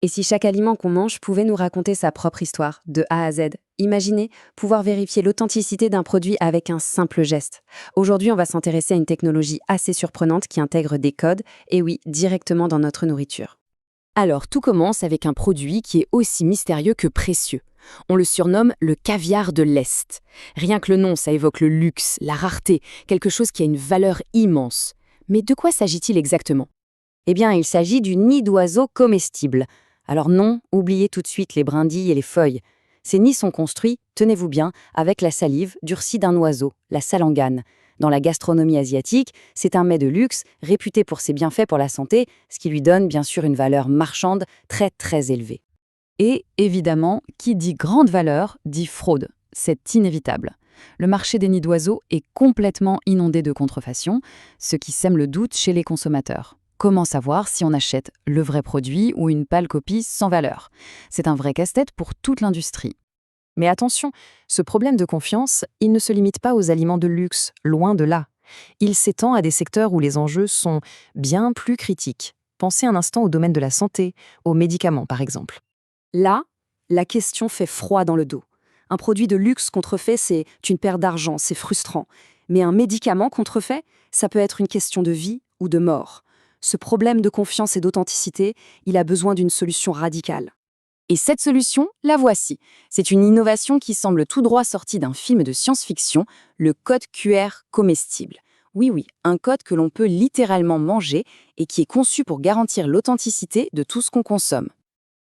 Et si chaque aliment qu'on mange pouvait nous raconter sa propre histoire, de A à Z? Imaginez pouvoir vérifier l'authenticité d'un produit avec un simple geste. Aujourd'hui, on va s'intéresser à une technologie assez surprenante qui intègre des codes, et oui, directement dans notre nourriture. Alors, tout commence avec un produit qui est aussi mystérieux que précieux. On le surnomme le caviar de l'Est. Rien que le nom, ça évoque le luxe, la rareté, quelque chose qui a une valeur immense. Mais de quoi s'agit-il exactement? Eh bien, il s'agit du nid d'oiseau comestible. Alors non, oubliez tout de suite les brindilles et les feuilles. Ces nids sont construits, tenez-vous bien, avec la salive durcie d'un oiseau, la salangane. Dans la gastronomie asiatique, c'est un mets de luxe, réputé pour ses bienfaits pour la santé, ce qui lui donne bien sûr une valeur marchande très très élevée. Et, évidemment, qui dit grande valeur, dit fraude. C'est inévitable. Le marché des nids d'oiseaux est complètement inondé de contrefaçons, ce qui sème le doute chez les consommateurs. Comment savoir si on achète le vrai produit ou une pâle copie sans valeur? C'est un vrai casse-tête pour toute l'industrie. Mais attention, ce problème de confiance, il ne se limite pas aux aliments de luxe, loin de là. Il s'étend à des secteurs où les enjeux sont bien plus critiques. Pensez un instant au domaine de la santé, aux médicaments par exemple. Là, la question fait froid dans le dos. Un produit de luxe contrefait, c'est une perte d'argent, c'est frustrant. Mais un médicament contrefait, ça peut être une question de vie ou de mort. Ce problème de confiance et d'authenticité, il a besoin d'une solution radicale. Et cette solution, la voici. C'est une innovation qui semble tout droit sortie d'un film de science-fiction, le code QR comestible. Oui, oui, un code que l'on peut littéralement manger et qui est conçu pour garantir l'authenticité de tout ce qu'on consomme.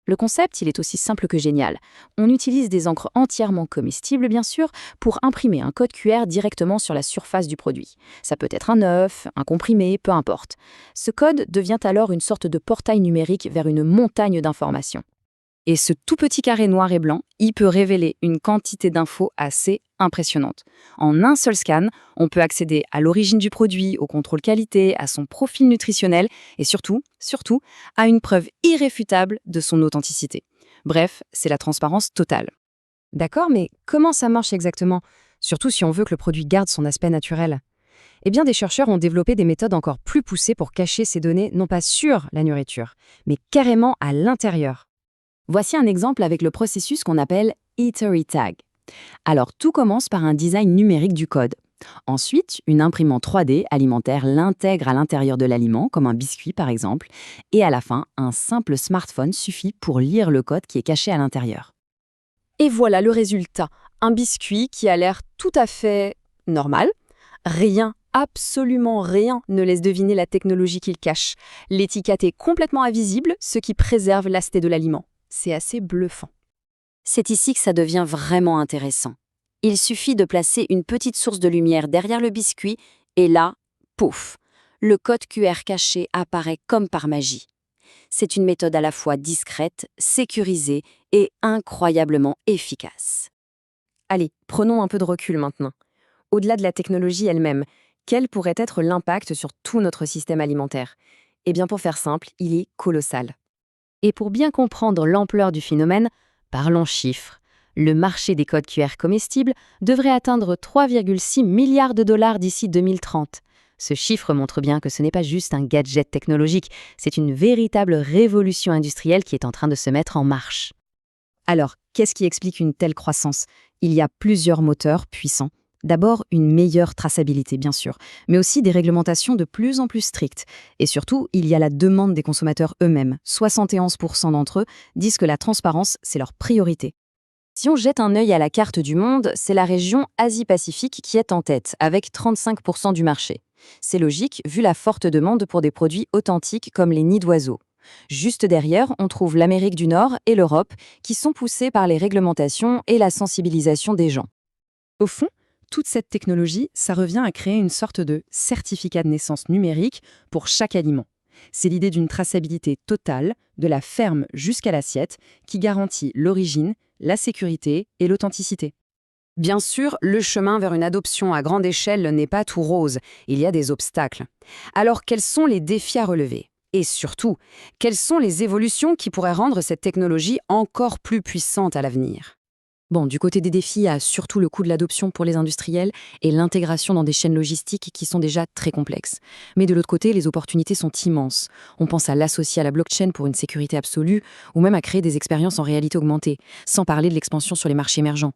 Le concept, il est aussi simple que génial. On utilise des encres entièrement comestibles, bien sûr, pour imprimer un code QR directement sur la surface du produit. Ça peut être un œuf, un comprimé, peu importe. Ce code devient alors une sorte de portail numérique vers une montagne d'informations. Et ce tout petit carré noir et blanc, il peut révéler une quantité d'infos assez impressionnante. En un seul scan, on peut accéder à l'origine du produit, au contrôle qualité, à son profil nutritionnel et surtout, à une preuve irréfutable de son authenticité. Bref, c'est la transparence totale. D'accord, mais comment ça marche exactement? Surtout si on veut que le produit garde son aspect naturel. Eh bien, des chercheurs ont développé des méthodes encore plus poussées pour cacher ces données non pas sur la nourriture, mais carrément à l'intérieur. Voici un exemple avec le processus qu'on appelle Eatery Tag. Alors, tout commence par un design numérique du code. Ensuite, une imprimante 3D alimentaire l'intègre à l'intérieur de l'aliment, comme un biscuit par exemple. Et à la fin, un simple smartphone suffit pour lire le code qui est caché à l'intérieur. Et voilà le résultat. Un biscuit qui a l'air tout à fait normal. Rien, absolument rien ne laisse deviner la technologie qu'il cache. L'étiquette est complètement invisible, ce qui préserve l'aspect de l'aliment. C'est assez bluffant. C'est ici que ça devient vraiment intéressant. Il suffit de placer une petite source de lumière derrière le biscuit et là, pouf, le code QR caché apparaît comme par magie. C'est une méthode à la fois discrète, sécurisée et incroyablement efficace. Allez, prenons un peu de recul maintenant. Au-delà de la technologie elle-même, quel pourrait être l'impact sur tout notre système alimentaire? Eh bien, pour faire simple, il est colossal. Et pour bien comprendre l'ampleur du phénomène, parlons chiffres. Le marché des codes QR comestibles devrait atteindre 3,6 milliards de dollars d'ici 2030. Ce chiffre montre bien que ce n'est pas juste un gadget technologique, c'est une véritable révolution industrielle qui est en train de se mettre en marche. Alors, qu'est-ce qui explique une telle croissance? Il y a plusieurs moteurs puissants. D'abord, une meilleure traçabilité, bien sûr, mais aussi des réglementations de plus en plus strictes. Et surtout, il y a la demande des consommateurs eux-mêmes. 71% d'entre eux disent que la transparence, c'est leur priorité. Si on jette un œil à la carte du monde, c'est la région Asie-Pacifique qui est en tête, avec 35% du marché. C'est logique, vu la forte demande pour des produits authentiques comme les nids d'oiseaux. Juste derrière, on trouve l'Amérique du Nord et l'Europe, qui sont poussés par les réglementations et la sensibilisation des gens. Au fond, toute cette technologie, ça revient à créer une sorte de certificat de naissance numérique pour chaque aliment. C'est l'idée d'une traçabilité totale, de la ferme jusqu'à l'assiette, qui garantit l'origine, la sécurité et l'authenticité. Bien sûr, le chemin vers une adoption à grande échelle n'est pas tout rose, il y a des obstacles. Alors quels sont les défis à relever? Et surtout, quelles sont les évolutions qui pourraient rendre cette technologie encore plus puissante à l'avenir? Bon, du côté des défis, il y a surtout le coût de l'adoption pour les industriels et l'intégration dans des chaînes logistiques qui sont déjà très complexes. Mais de l'autre côté, les opportunités sont immenses. On pense à l'associer à la blockchain pour une sécurité absolue ou même à créer des expériences en réalité augmentée, sans parler de l'expansion sur les marchés émergents.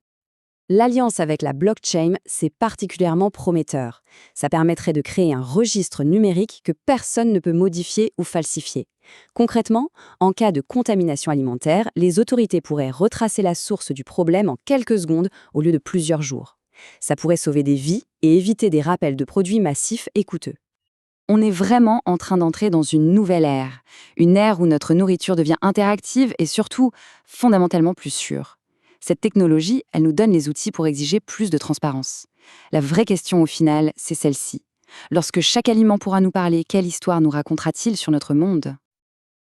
L'alliance avec la blockchain, c'est particulièrement prometteur. Ça permettrait de créer un registre numérique que personne ne peut modifier ou falsifier. Concrètement, en cas de contamination alimentaire, les autorités pourraient retracer la source du problème en quelques secondes au lieu de plusieurs jours. Ça pourrait sauver des vies et éviter des rappels de produits massifs et coûteux. On est vraiment en train d'entrer dans une ère où notre nourriture devient interactive et surtout fondamentalement plus sûre. Cette technologie, elle nous donne les outils pour exiger plus de transparence. La vraie question au final, c'est celle-ci. Lorsque chaque aliment pourra nous parler, quelle histoire nous racontera-t-il sur notre monde ?